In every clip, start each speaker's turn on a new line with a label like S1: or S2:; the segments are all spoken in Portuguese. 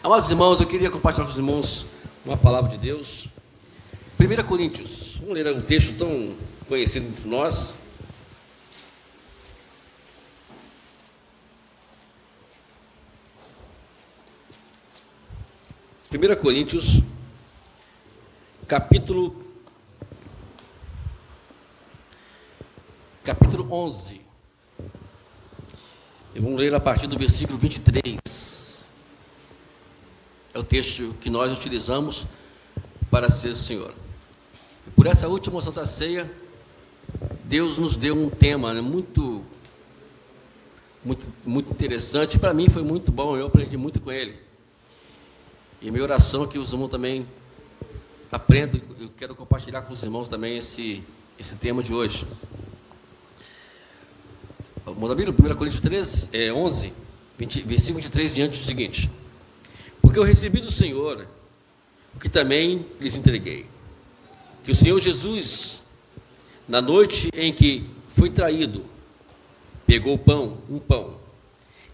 S1: Amados irmãos, eu queria compartilhar com os irmãos uma palavra de Deus. 1 Coríntios, vamos ler um texto tão conhecido entre nós. Primeira Coríntios, capítulo 11. E vamos ler a partir do versículo 23. É o texto que nós utilizamos para ser o Senhor. E por essa última Santa Ceia, Deus nos deu um tema, né, muito interessante. Para mim foi muito bom, eu aprendi muito com ele. E minha oração é que os irmãos também aprendam. Eu quero compartilhar com os irmãos também esse tema de hoje. Vamos abrir 1 Coríntios 11, versículo 23 diante do seguinte: porque eu recebi do Senhor o que também lhes entreguei, que o Senhor Jesus, na noite em que foi traído, pegou um pão,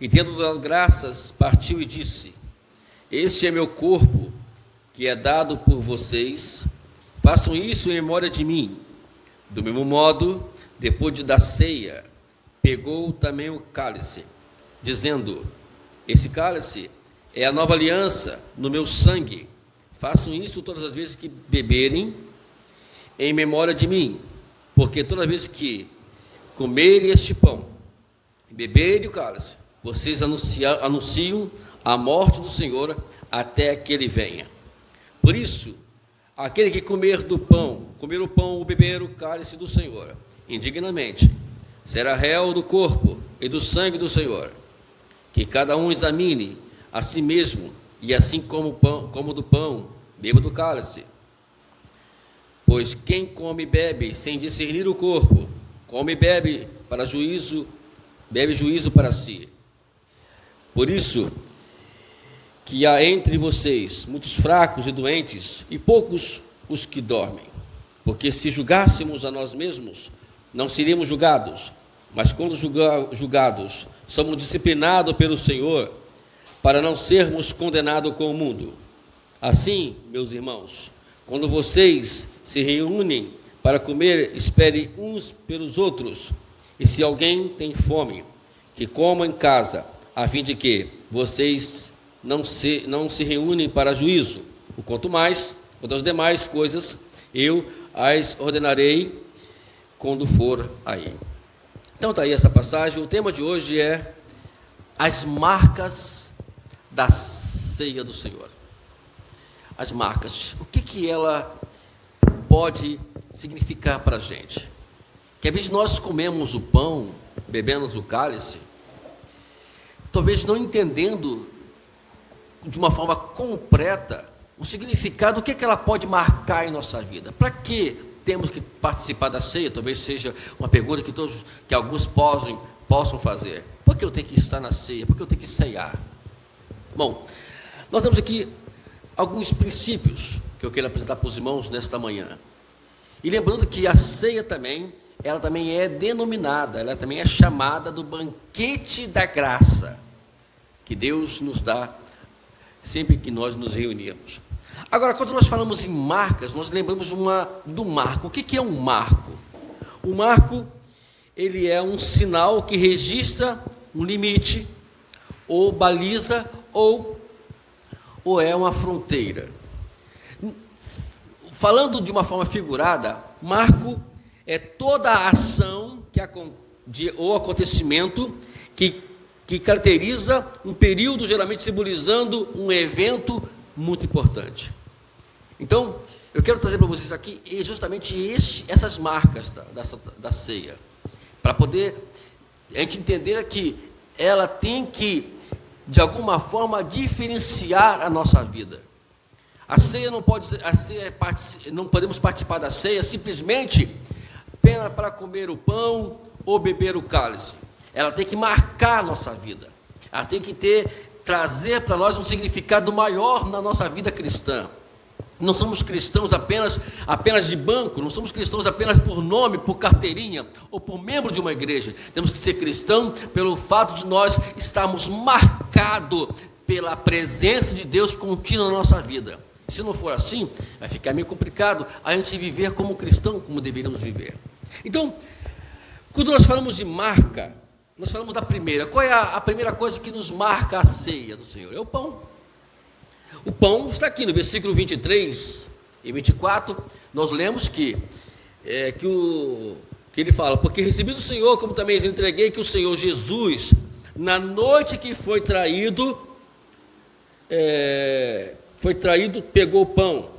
S1: e tendo dado graças, partiu e disse: este é meu corpo, que é dado por vocês, façam isso em memória de mim. Do mesmo modo, depois da ceia, pegou também o cálice, dizendo: esse cálice é a nova aliança no meu sangue. Façam isso todas as vezes que beberem, em memória de mim. Porque todas as vezes que comerem este pão e beberem o cálice, vocês anunciam a morte do Senhor até que ele venha. Por isso, aquele que comer o pão ou beber o cálice do Senhor indignamente, será réu do corpo e do sangue do Senhor. Que cada um examine a si mesmo, e assim como do pão, beba do cálice. Pois quem come e bebe sem discernir o corpo, come e bebe para juízo, bebe juízo para si. Por isso que há entre vocês muitos fracos e doentes, e poucos os que dormem. Porque se julgássemos a nós mesmos, não seríamos julgados, mas quando julgados, somos disciplinados pelo Senhor, para não sermos condenados com o mundo. Assim, meus irmãos, quando vocês se reúnem para comer, esperem uns pelos outros, e se alguém tem fome, que coma em casa, a fim de que vocês não se reúnem para juízo. Quanto mais, quanto às demais coisas, eu as ordenarei quando for aí. Então está aí essa passagem. O tema de hoje é as marcas da ceia do Senhor. As marcas. O que ela pode significar para a gente? Que às vezes nós comemos o pão, bebemos o cálice, talvez não entendendo de uma forma completa o significado, o que ela pode marcar em nossa vida. Para que temos que participar da ceia? Talvez seja uma pergunta que alguns possam fazer. Por que eu tenho que estar na ceia? Por que eu tenho que ceiar? Bom, nós temos aqui alguns princípios que eu quero apresentar para os irmãos nesta manhã. E lembrando que a ceia ela também é denominada, ela também é chamada do banquete da graça, que Deus nos dá sempre que nós nos reunimos. Agora, quando nós falamos em marcas, nós lembramos do marco. O que é um marco? O marco, ele é um sinal que registra um limite, ou baliza, ou é uma fronteira. Falando de uma forma figurada, marco é toda a ação ou acontecimento que caracteriza um período, geralmente simbolizando um evento muito importante. Então, eu quero trazer para vocês aqui justamente essas marcas da ceia, para poder a gente entender que ela tem que, de alguma forma, diferenciar a nossa vida. A ceia não podemos participar da ceia simplesmente apenas para comer o pão ou beber o cálice. Ela tem que marcar a nossa vida. Ela tem que trazer para nós um significado maior na nossa vida cristã. Não somos cristãos apenas de banco, não somos cristãos apenas por nome, por carteirinha ou por membro de uma igreja. Temos que ser cristão pelo fato de nós estarmos marcados pela presença de Deus contínua na nossa vida. Se não for assim, vai ficar meio complicado a gente viver como cristão, como deveríamos viver. Então, quando nós falamos de marca, nós falamos da primeira. Qual é a primeira coisa que nos marca a ceia do Senhor? É o pão. O pão está aqui no versículo 23 e 24, nós lemos que ele fala: porque recebi do Senhor, como também lhes entreguei, que o Senhor Jesus, na noite que foi traído, pegou o pão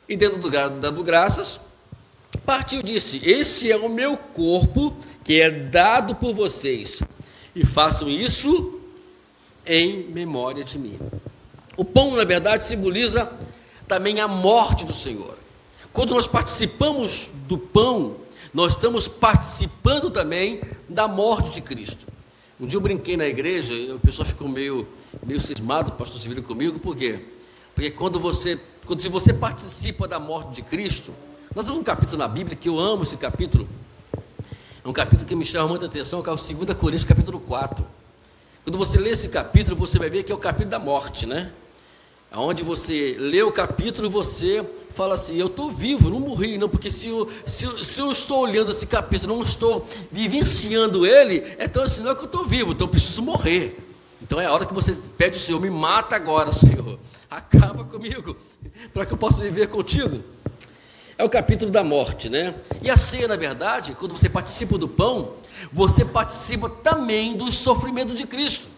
S1: e, dando graças, partiu e disse: este é o meu corpo, que é dado por vocês, e façam isso em memória de mim. O pão, na verdade, simboliza também a morte do Senhor. Quando nós participamos do pão, nós estamos participando também da morte de Cristo. Um dia eu brinquei na igreja, e o pessoal ficou meio cismado, o pastor se virou comigo, por quê? Porque se você participa da morte de Cristo, nós temos um capítulo na Bíblia que eu amo esse capítulo, é um capítulo que me chama muita atenção, que é o 2 Coríntios, capítulo 4. Quando você lê esse capítulo, você vai ver que é o capítulo da morte, né? Onde você lê o capítulo e você fala assim: eu estou vivo, não morri, não, porque se eu estou olhando esse capítulo, não estou vivenciando ele, então assim, não é que eu estou vivo, então eu preciso morrer. Então é a hora que você pede ao Senhor: me mata agora, Senhor, acaba comigo, para que eu possa viver contigo. É o capítulo da morte, né? E a ceia, na verdade, quando você participa do pão, você participa também dos sofrimentos de Cristo.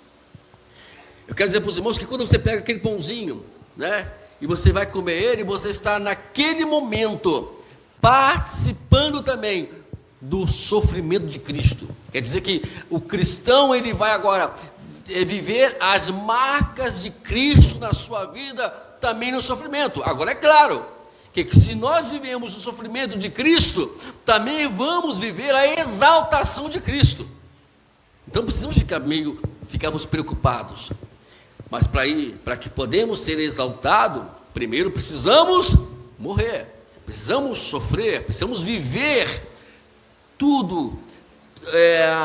S1: Eu quero dizer para os irmãos que quando você pega aquele pãozinho, né, e você vai comer ele, você está naquele momento participando também do sofrimento de Cristo. Quer dizer que o cristão, ele vai agora viver as marcas de Cristo na sua vida, também no sofrimento. Agora é claro que se nós vivemos o sofrimento de Cristo, também vamos viver a exaltação de Cristo. Então precisamos ficarmos preocupados. Mas para que podemos ser exaltados, primeiro precisamos morrer, precisamos sofrer, precisamos viver tudo,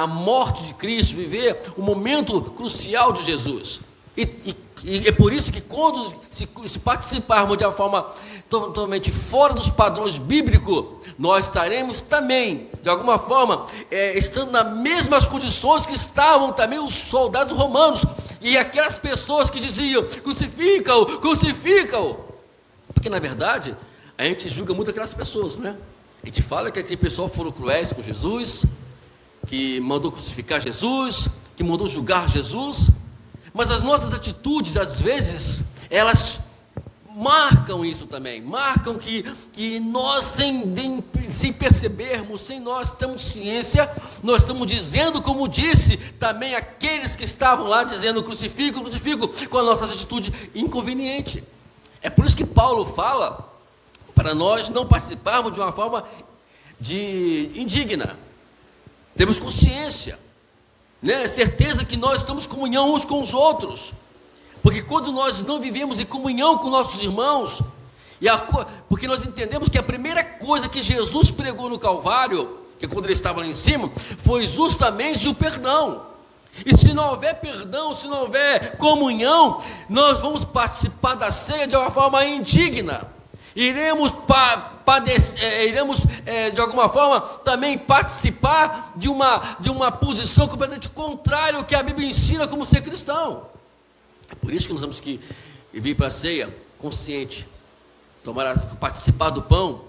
S1: a morte de Cristo, viver o momento crucial de Jesus. E é por isso que quando se participarmos de uma forma totalmente fora dos padrões bíblicos, nós estaremos também, de alguma forma, estando nas mesmas condições que estavam também os soldados romanos, e aquelas pessoas que diziam: crucifica-o, crucifica-o. Porque na verdade, a gente julga muito aquelas pessoas, né? A gente fala que aquele pessoal foram cruéis com Jesus, que mandou crucificar Jesus, que mandou julgar Jesus, mas as nossas atitudes, às vezes, elas marcam isso também, marcam que nós, sem percebermos, sem nós termos ciência, nós estamos dizendo, como disse também aqueles que estavam lá, dizendo: crucifico, crucifico, com a nossa atitude inconveniente. É por isso que Paulo fala para nós não participarmos de uma forma indigna. Temos consciência, né? Certeza que nós estamos em comunhão uns com os outros. Porque quando nós não vivemos em comunhão com nossos irmãos, porque nós entendemos que a primeira coisa que Jesus pregou no Calvário, que quando ele estava lá em cima, foi justamente o perdão. E se não houver perdão, se não houver comunhão, nós vamos participar da ceia de uma forma indigna. Iremos de alguma forma também participar de uma posição completamente contrária ao que a Bíblia ensina como ser cristão. É por isso que nós temos que vir para a ceia consciente, participar do pão,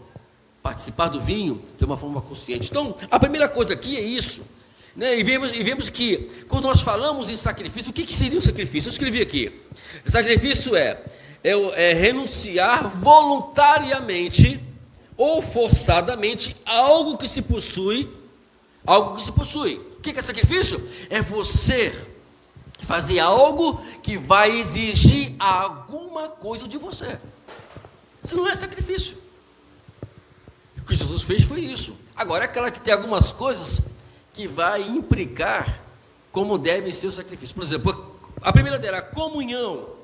S1: participar do vinho de uma forma consciente. Então, a primeira coisa aqui é isso, né? E vemos que quando nós falamos em sacrifício, o que seria o sacrifício? Eu escrevi aqui: sacrifício é renunciar voluntariamente ou forçadamente algo que se possui. O que é sacrifício? É você fazer algo que vai exigir alguma coisa de você. Isso não é sacrifício. O que Jesus fez foi isso. Agora é claro que tem algumas coisas que vai implicar como deve ser o sacrifício. Por exemplo, a primeira delas, a comunhão.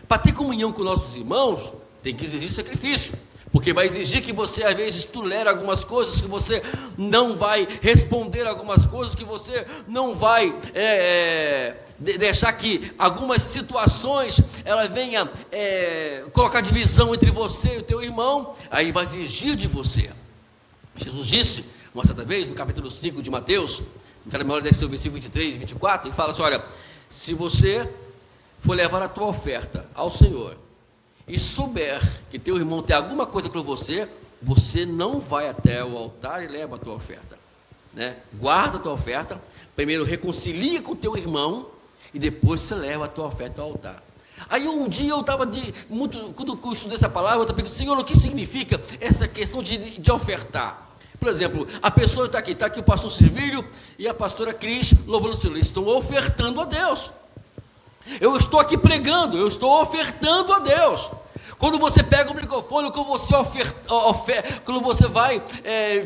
S1: Para ter comunhão com nossos irmãos, tem que exigir sacrifício. Porque vai exigir que você, às vezes, tolere algumas coisas, que você não vai responder algumas coisas, que você não vai deixar que algumas situações ela venha colocar divisão entre você e o teu irmão. Aí vai exigir de você. Jesus disse, uma certa vez, no capítulo 5 de Mateus, na memória deve ser o versículo 23 e 24, ele fala assim: olha, se você for levar a tua oferta ao Senhor e souber que teu irmão tem alguma coisa com você, você não vai até o altar e leva a tua oferta, né? Guarda a tua oferta, primeiro reconcilia com teu irmão e depois você leva a tua oferta ao altar. Aí um dia eu estava quando eu estudei essa palavra, eu estava pensando: Senhor, o que significa essa questão de ofertar? Por exemplo, a pessoa está aqui o pastor Silvírio e a pastora Cris louvando o Senhor, eles estão ofertando a Deus. Eu estou aqui pregando, eu estou ofertando a Deus. Quando você pega o microfone, quando você vai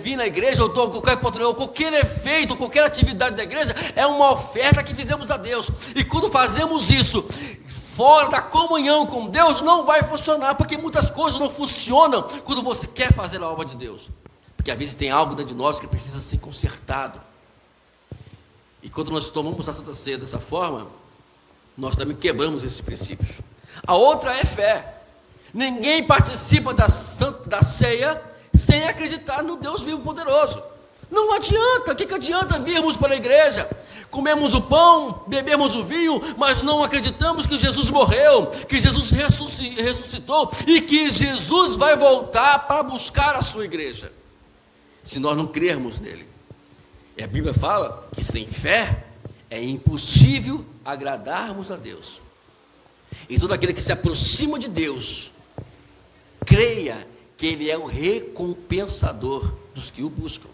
S1: vir na igreja, ou qualquer oportunidade, ou qualquer efeito, qualquer atividade da igreja, é uma oferta que fizemos a Deus. E quando fazemos isso fora da comunhão com Deus, não vai funcionar, porque muitas coisas não funcionam quando você quer fazer a obra de Deus. Porque às vezes tem algo dentro de nós que precisa ser consertado. E quando nós tomamos a Santa Ceia dessa forma, nós também quebramos esses princípios. A outra é fé. Ninguém participa da ceia sem acreditar no Deus vivo e poderoso. Não adianta. O que adianta virmos para a igreja, comemos o pão, bebemos o vinho, mas não acreditamos que Jesus morreu, que Jesus ressuscitou e que Jesus vai voltar para buscar a sua igreja, se nós não crermos nele? E a Bíblia fala que sem fé é impossível agradarmos a Deus. E todo aquele que se aproxima de Deus, creia que Ele é o recompensador dos que o buscam.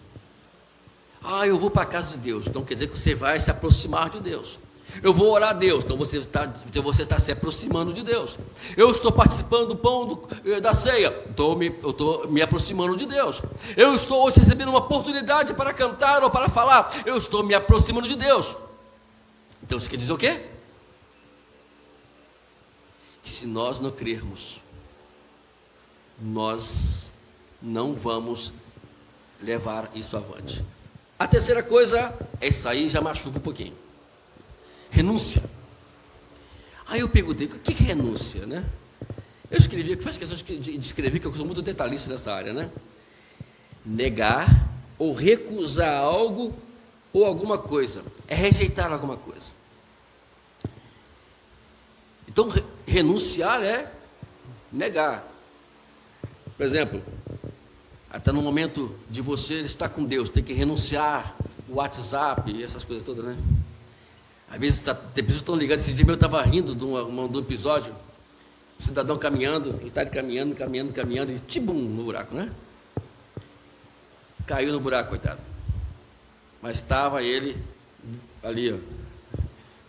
S1: Eu vou para a casa de Deus, então quer dizer que você vai se aproximar de Deus. Eu vou orar a Deus, então você está se aproximando de Deus. Eu estou participando do pão da ceia, então eu estou me aproximando de Deus. Eu estou hoje recebendo uma oportunidade para cantar ou para falar, eu estou me aproximando de Deus. Então isso quer dizer o quê? Que se nós não crermos, nós não vamos levar isso avante. A terceira coisa, essa aí já machuca um pouquinho. Renúncia. Aí eu perguntei: o que é renúncia, né? Eu escrevi, faz questão de escrever, que eu sou muito detalhista nessa área, né? Negar ou recusar algo ou alguma coisa, é rejeitar alguma coisa. Então, renunciar é negar. Por exemplo, até no momento de você estar com Deus, tem que renunciar o WhatsApp, essas coisas todas, né? Às vezes tem pessoas que estão ligadas. Esse dia eu estava rindo de um episódio, um cidadão caminhando, ele está caminhando, e tibum, no buraco, né? Caiu no buraco, coitado. Mas estava ele ali,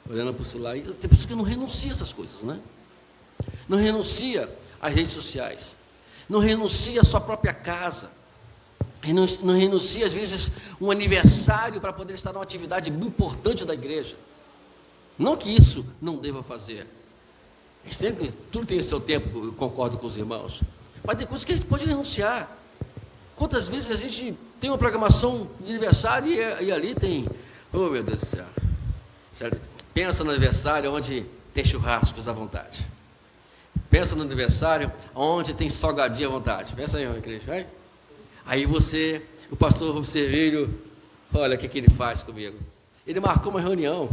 S1: olhando para o celular. E tem pessoas que não renunciam a essas coisas, né? Não renuncia às redes sociais, não renuncia à sua própria casa, não renuncia, às vezes, um aniversário para poder estar numa atividade importante da igreja. Não que isso não deva fazer, tudo tem o seu tempo, eu concordo com os irmãos, mas tem coisas que a gente pode renunciar. Quantas vezes a gente tem uma programação de aniversário e ali tem, oh meu Deus do céu, pensa no aniversário onde tem churrascos à vontade, pensa no aniversário onde tem salgadinho à vontade, pensa aí, igreja, vai? Aí o pastor Servilho, olha o que ele faz comigo, ele marcou uma reunião,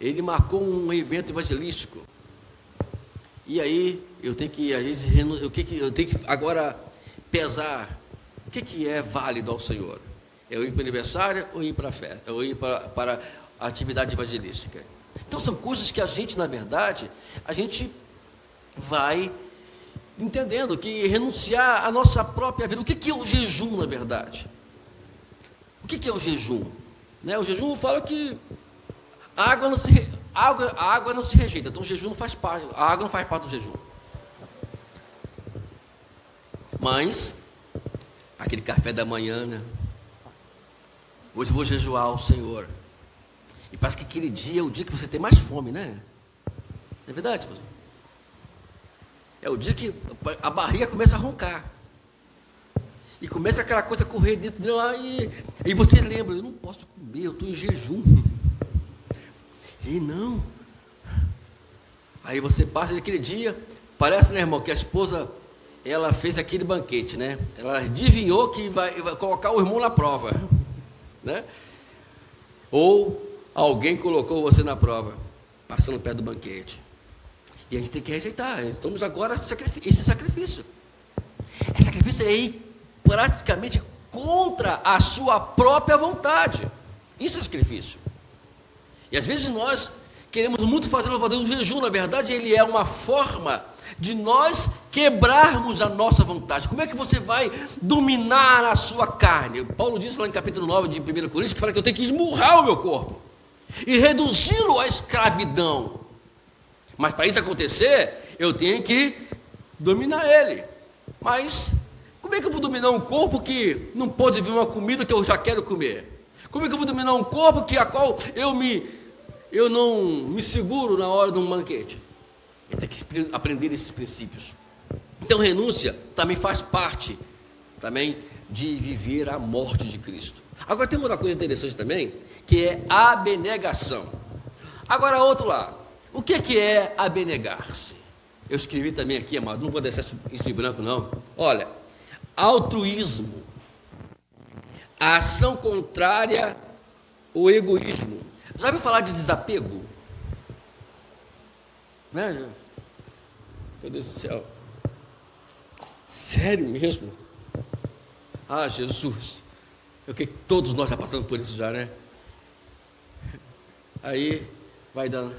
S1: ele marcou um evento evangelístico, e aí eu tenho que, às vezes, eu tenho que agora pesar o que é válido ao Senhor. Eu ir para o aniversário ou ir para a festa, ou ir para a atividade evangelística. Então são coisas que a gente, na verdade, a gente vai entendendo que renunciar à nossa própria vida. O que é o jejum, na verdade? O que é o jejum? Né? O jejum fala que a água não se rejeita, então o jejum não faz parte, a água não faz parte do jejum. Mas aquele café da manhã, né? Hoje eu vou jejuar ao Senhor. E parece que aquele dia é o dia que você tem mais fome, né? Não é verdade, pastor? É o dia que a barriga começa a roncar. E começa aquela coisa a correr dentro de lá e você lembra, eu não posso comer, eu estou em jejum. E não. Aí você passa aquele dia, parece, né, irmão, que a esposa, ela fez aquele banquete, né? Ela adivinhou que vai colocar o irmão na prova, né? Ou alguém colocou você na prova, passando perto do banquete. E a gente tem que rejeitar. Estamos agora esse sacrifício. Esse sacrifício é ir praticamente contra a sua própria vontade. Isso é sacrifício. E às vezes nós queremos muito fazer o louvor do jejum. Na verdade, ele é uma forma de nós quebrarmos a nossa vontade. Como é que você vai dominar a sua carne? Paulo diz lá em capítulo 9 de 1 Coríntios, que fala que eu tenho que esmurrar o meu corpo e reduzi-lo à escravidão. Mas para isso acontecer, eu tenho que dominar ele. Mas como é que eu vou dominar um corpo que não pode ver uma comida que eu já quero comer? Como é que eu vou dominar um corpo a qual eu não me seguro na hora de um banquete? Eu tenho que aprender esses princípios. Então, renúncia também faz parte também de viver a morte de Cristo. Agora, tem outra coisa interessante também, que é a abnegação. Agora, outro lá. O que é abnegar-se? Eu escrevi também aqui, amado, não vou deixar isso em branco, não. Olha, altruísmo, a ação contrária ao egoísmo. Já ouviu falar de desapego? Né? Meu Deus do céu. Sério mesmo? Ah, Jesus. Eu que todos nós já passamos por isso já, né? Aí vai dando.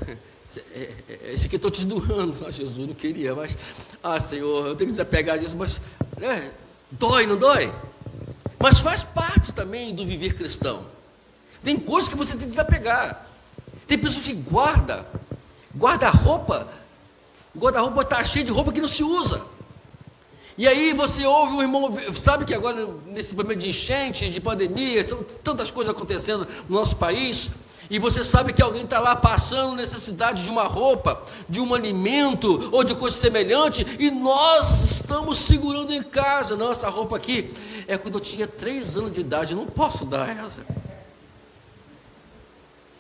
S1: Esse aqui eu estou te doando. Ah, Jesus, não queria, mas Senhor, eu tenho que desapegar disso, mas dói, não dói? Mas faz parte também do viver cristão. Tem coisas que você tem que desapegar. Tem pessoas que guarda-roupa. O guarda-roupa está cheio de roupa que não se usa. E aí você ouve um irmão, sabe que agora nesse momento de enchente, de pandemia, são tantas coisas acontecendo no nosso país, e você sabe que alguém está lá passando necessidade de uma roupa, de um alimento, ou de coisa semelhante, e nós estamos segurando em casa. Não, essa roupa aqui é quando eu tinha 3 anos de idade, eu não posso dar essa.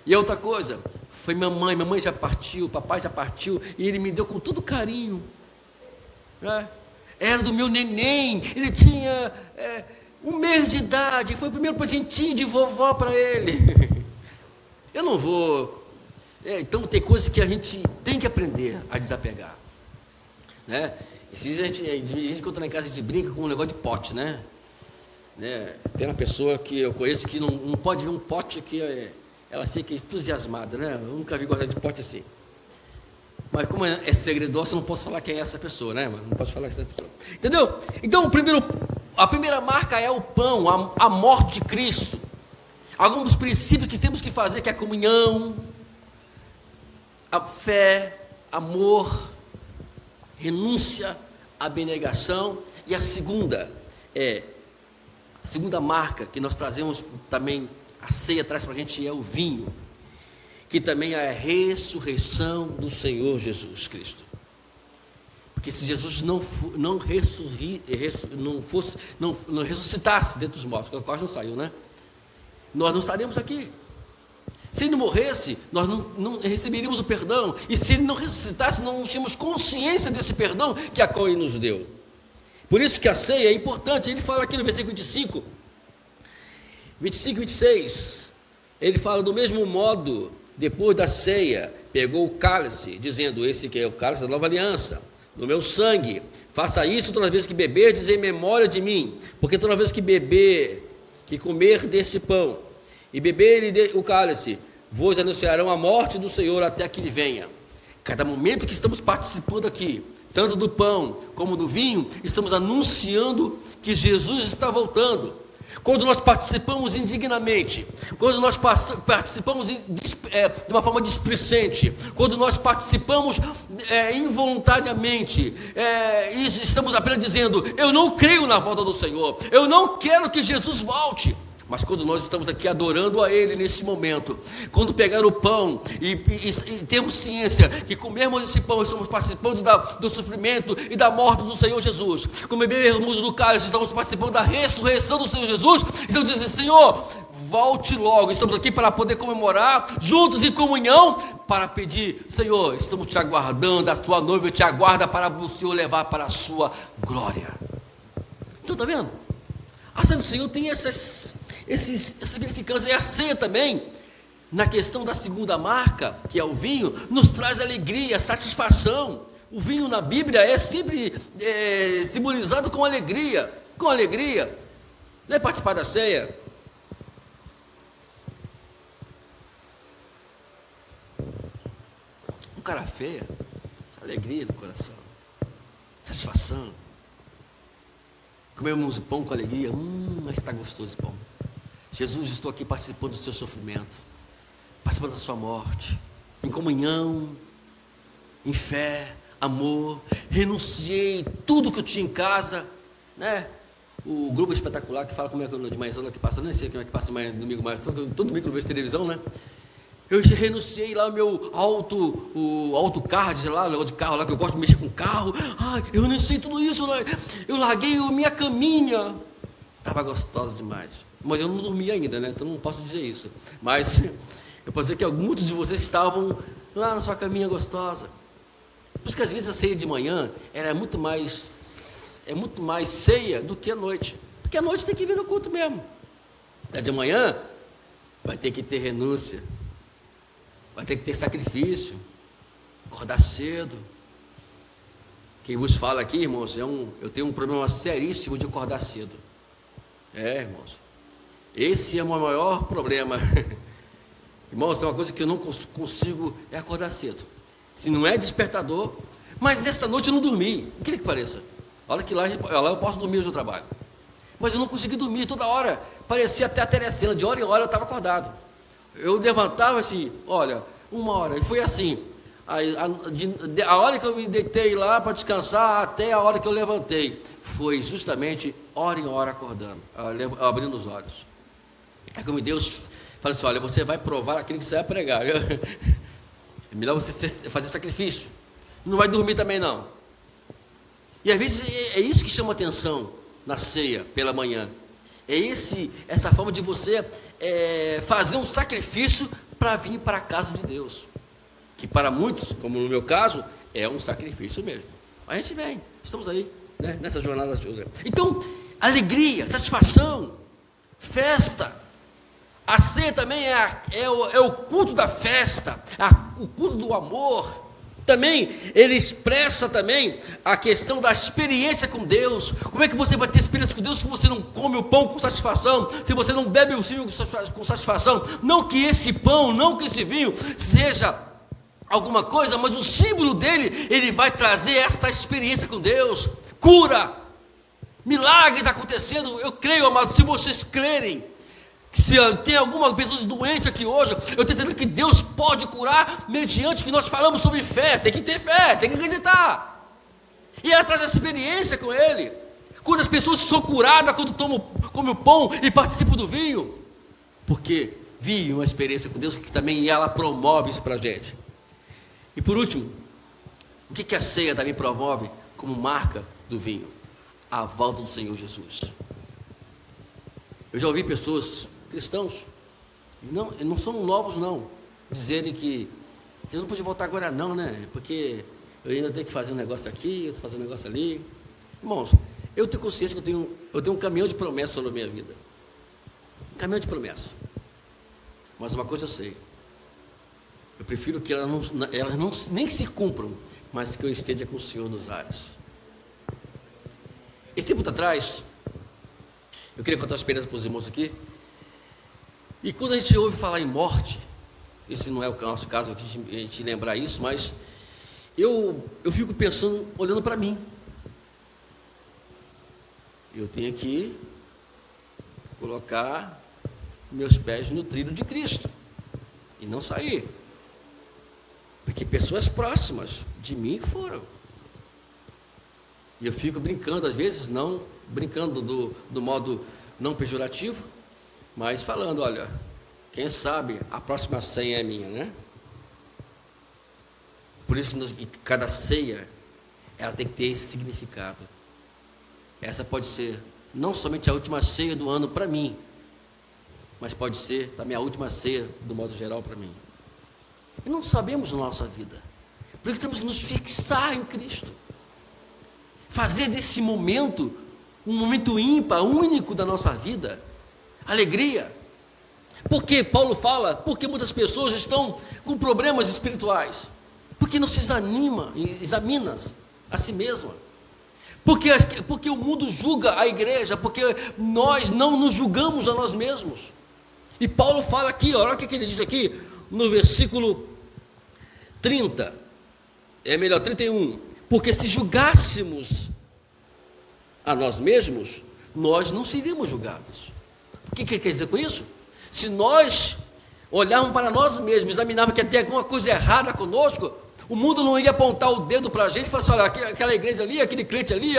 S1: E outra coisa, foi minha mãe já partiu, papai já partiu, e ele me deu com todo carinho, né? Era do meu neném, ele tinha 1 mês de idade, foi o primeiro presentinho de vovó para ele. Eu não vou. Então tem coisas que a gente tem que aprender a desapegar, né? Esses dias a gente quando lá em casa a gente brinca com um negócio de pote, né? Tem uma pessoa que eu conheço que não pode ver um pote que ela fica entusiasmada, né? Eu nunca vi gostar de pote assim. Mas como é segredoso, eu não posso falar quem é essa pessoa, né? Não posso falar essa pessoa. Entendeu? Então, a primeira marca é o pão, a morte de Cristo. Alguns princípios que temos que fazer, que é a comunhão, a fé, amor, renúncia, abnegação. E a segunda marca que nós trazemos também, a ceia traz para a gente, é o vinho, que também é a ressurreição do Senhor Jesus Cristo. Porque se Jesus não ressuscitasse dentre os mortos, quase não saiu, né? Nós não estaríamos aqui. Se ele não morresse, nós não receberíamos o perdão. E se ele não ressuscitasse, não tínhamos consciência desse perdão que a qual ele nos deu. Por isso que a ceia é importante. Ele fala aqui no versículo 25 e 26. Ele fala do mesmo modo, depois da ceia, pegou o cálice, dizendo: esse que é o cálice da nova aliança, no meu sangue. Faça isso toda vez que beberdes em memória de mim. Porque toda vez que comer desse pão e beber o cálice, vos anunciarão a morte do Senhor até que ele venha. Cada momento que estamos participando aqui, tanto do pão como do vinho, estamos anunciando que Jesus está voltando. Quando nós participamos indignamente, quando nós participamos de uma forma displicente, quando nós participamos involuntariamente, estamos apenas dizendo: eu não creio na volta do Senhor, eu não quero que Jesus volte. Mas quando nós estamos aqui adorando a Ele nesse momento, quando pegar o pão e temos ciência que comermos esse pão, estamos participando do sofrimento e da morte do Senhor Jesus, como bebermos do cálice, estamos participando da ressurreição do Senhor Jesus, então dizem, Senhor, volte logo, estamos aqui para poder comemorar, juntos em comunhão, para pedir, Senhor, estamos te aguardando, a tua noiva te aguarda para o Senhor levar para a sua glória. Então está vendo? A ceia do Senhor tem essas significâncias, e a ceia também, na questão da segunda marca, que é o vinho, nos traz alegria, satisfação. O vinho na Bíblia é sempre simbolizado com alegria, não é participar da ceia. Um cara feia, essa alegria no coração, satisfação. Comemos o pão com alegria, mas está gostoso esse pão. Jesus, estou aqui participando do seu sofrimento, participando da sua morte, em comunhão, em fé, amor, renunciei tudo que eu tinha em casa, né? O grupo espetacular que fala como é que de manhã que passa, nem sei como é que passa mais domingo, mas todo domingo eu vejo televisão, né? Eu renunciei lá o meu autocard, lá, o negócio de carro lá, que eu gosto de mexer com carro. Eu renunciei tudo isso, eu larguei a minha caminha. Estava gostosa demais. Mas eu não dormi ainda, né? Então não posso dizer isso. Mas eu posso dizer que muitos de vocês estavam lá na sua caminha gostosa. Por isso que às vezes a ceia de manhã é muito mais ceia do que a noite. Porque a noite tem que vir no culto mesmo. A de manhã vai ter que ter renúncia. Vai ter que ter sacrifício, acordar cedo. Quem vos fala aqui, irmãos, eu tenho um problema seríssimo de acordar cedo. Irmãos, esse é o meu maior problema. Irmãos, é uma coisa que eu não consigo acordar cedo. Se não é despertador, mas nesta noite eu não dormi, o que pareça. Olha que lá eu posso dormir no trabalho. Mas eu não consegui dormir, toda hora, parecia até a telecena, de hora em hora eu estava acordado. Eu levantava assim, olha, 1 hora, e foi assim, a hora que eu me deitei lá para descansar, até a hora que eu levantei, foi justamente hora em hora acordando, abrindo os olhos. É como Deus fala assim, olha, você vai provar aquilo que você vai pregar, é melhor você fazer sacrifício, não vai dormir também não. E às vezes é isso que chama atenção na ceia, pela manhã, essa forma de você fazer um sacrifício para vir para a casa de Deus, que para muitos, como no meu caso, é um sacrifício mesmo. Mas a gente vem, estamos aí, né, nessa jornada de hoje. Então, alegria, satisfação, festa. A ceia também é o culto da festa, o culto do amor. Também, ele expressa também a questão da experiência com Deus. Como é que você vai ter experiência com Deus se você não come o pão com satisfação, se você não bebe o vinho com satisfação? Não que esse pão, não que esse vinho seja alguma coisa, mas o símbolo dele, ele vai trazer essa experiência com Deus. Cura, milagres acontecendo. Eu creio, amados, se vocês crerem, se tem alguma pessoa doente aqui hoje, eu estou entendendo que Deus pode curar mediante que nós falamos sobre fé. Tem que ter fé, tem que acreditar. E ela traz essa experiência com Ele. Quando as pessoas são curadas, quando comem o pão e participam do vinho, porque vivem uma experiência com Deus, que também ela promove isso para a gente. E por último, o que a ceia também promove como marca do vinho? A volta do Senhor Jesus. Eu já ouvi pessoas, cristãos, não são novos não, dizerem que Jesus não pode voltar agora não, né? Porque eu ainda tenho que fazer um negócio aqui, eu estou fazendo um negócio ali. Irmãos, eu tenho consciência que eu tenho um caminhão de promessas sobre a minha vida. Um caminhão de promessas. Mas uma coisa eu sei. Eu prefiro que elas nem se cumpram, mas que eu esteja com o Senhor nos ares. Esse tempo atrás, eu queria contar uma experiência para os irmãos aqui. E quando a gente ouve falar em morte, esse não é o nosso caso aqui, a gente lembrar isso, mas eu fico pensando, olhando para mim. Eu tenho que colocar meus pés no trilho de Cristo e não sair. Porque pessoas próximas de mim foram. E eu fico brincando, às vezes, não brincando do modo não pejorativo, mas falando, olha, quem sabe a próxima ceia é minha, né? Por isso que cada ceia, ela tem que ter esse significado. Essa pode ser não somente a última ceia do ano para mim, mas pode ser também a última ceia do modo geral para mim. E não sabemos na nossa vida. Por isso temos que nos fixar em Cristo. Fazer desse momento um momento ímpar, único da nossa vida. Alegria. Porque Paulo fala, porque muitas pessoas estão com problemas espirituais. Porque não se examina a si mesma. Porque o mundo julga a igreja, porque nós não nos julgamos a nós mesmos. E Paulo fala aqui, olha o que ele diz aqui, no versículo 31, porque se julgássemos a nós mesmos, nós não seríamos julgados. O que quer dizer com isso? Se nós olharmos para nós mesmos, examinarmos que tem alguma coisa errada conosco, o mundo não ia apontar o dedo para a gente e falar assim, olha, aquela igreja ali, aquele crente ali,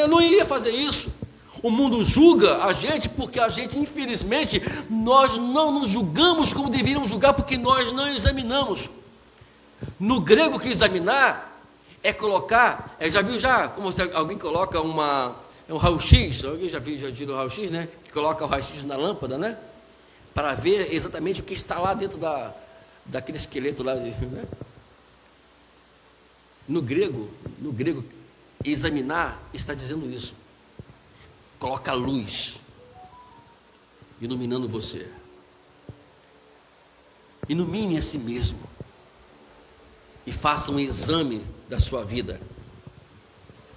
S1: não iria fazer isso. O mundo julga a gente porque a gente, infelizmente, nós não nos julgamos como deveríamos julgar, porque nós não examinamos. No grego, que examinar é colocar, já viu como alguém coloca um raio-x, alguém já viu o raio-x, né? Que coloca o raio-x na lâmpada, né? Para ver exatamente o que está lá dentro daquele esqueleto lá, né? No grego, examinar está dizendo isso. Coloca a luz, iluminando você. Ilumine a si mesmo. E faça um exame da sua vida.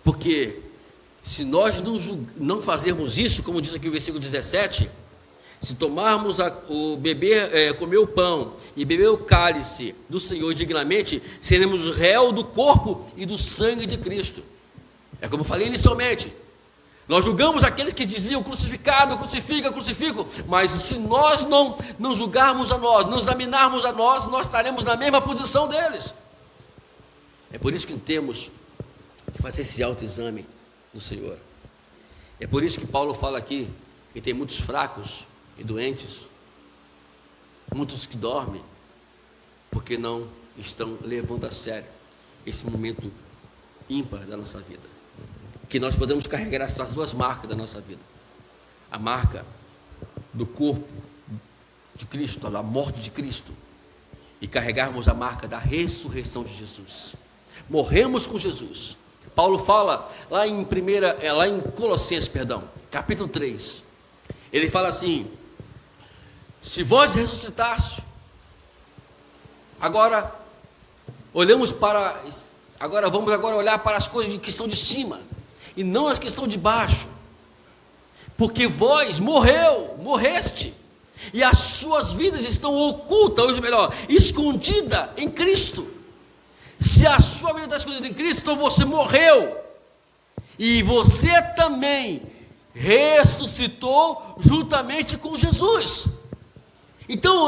S1: Porque se nós não fazermos isso, como diz aqui o versículo 17, se tomarmos comer o pão e beber o cálice do Senhor dignamente, seremos réu do corpo e do sangue de Cristo. É como eu falei inicialmente. Nós julgamos aqueles que diziam crucificado, crucifica, crucifico, mas se nós não julgarmos a nós, não examinarmos a nós, nós estaremos na mesma posição deles. É por isso que temos que fazer esse autoexame do Senhor. É por isso que Paulo fala aqui que tem muitos fracos e doentes, muitos que dormem, porque não estão levando a sério esse momento ímpar da nossa vida. Que nós podemos carregar as duas marcas da nossa vida. A marca do corpo de Cristo, da morte de Cristo, e carregarmos a marca da ressurreição de Jesus. Morremos com Jesus. Paulo fala lá em Colossenses, capítulo 3. Ele fala assim: se vós ressuscitaste, agora vamos olhar para as coisas que são de cima e não as que são de baixo, porque vós morreste, e as suas vidas estão ocultas, ou melhor, escondidas em Cristo. Se a sua vida está escondida em Cristo, então você morreu, e você também ressuscitou juntamente com Jesus. Então,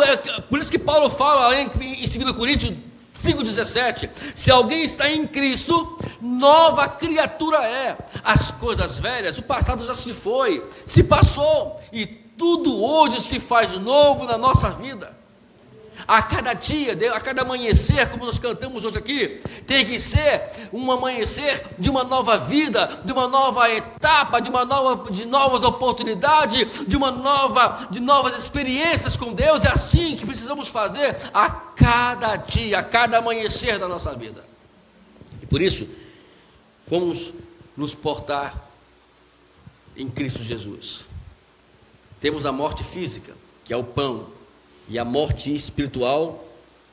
S1: por isso que Paulo fala em 2 Coríntios 5,17, se alguém está em Cristo, nova criatura é. As coisas velhas, o passado já se foi, se passou, e tudo hoje se faz novo na nossa vida. A cada dia, a cada amanhecer, como nós cantamos hoje aqui, tem que ser um amanhecer de uma nova vida, de uma nova etapa, de novas oportunidades, de novas experiências com Deus. É assim que precisamos fazer a cada dia, a cada amanhecer da nossa vida. E por isso, vamos nos portar em Cristo Jesus. Temos a morte física, que é o pão, e a morte espiritual,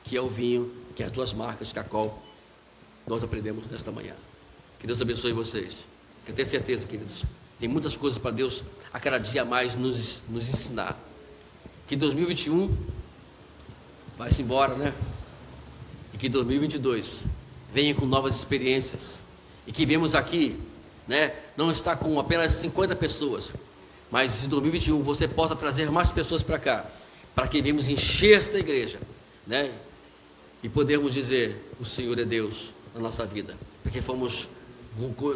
S1: que é o vinho, que é as duas marcas que a qual nós aprendemos nesta manhã. Que Deus abençoe vocês. Eu tenho certeza, queridos, tem muitas coisas para Deus a cada dia mais nos ensinar. Que 2021 vai-se embora, né? E que 2022 venha com novas experiências. E que vemos aqui, né? Não está com apenas 50 pessoas, mas em 2021 você possa trazer mais pessoas para cá, para que venhamos encher esta igreja, né? E podermos dizer: o Senhor é Deus na nossa vida, porque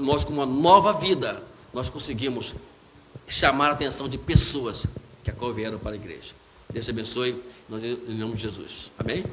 S1: nós com uma nova vida, nós conseguimos chamar a atenção de pessoas que a qual vieram para a igreja. Deus te abençoe, em nome de Jesus. Amém?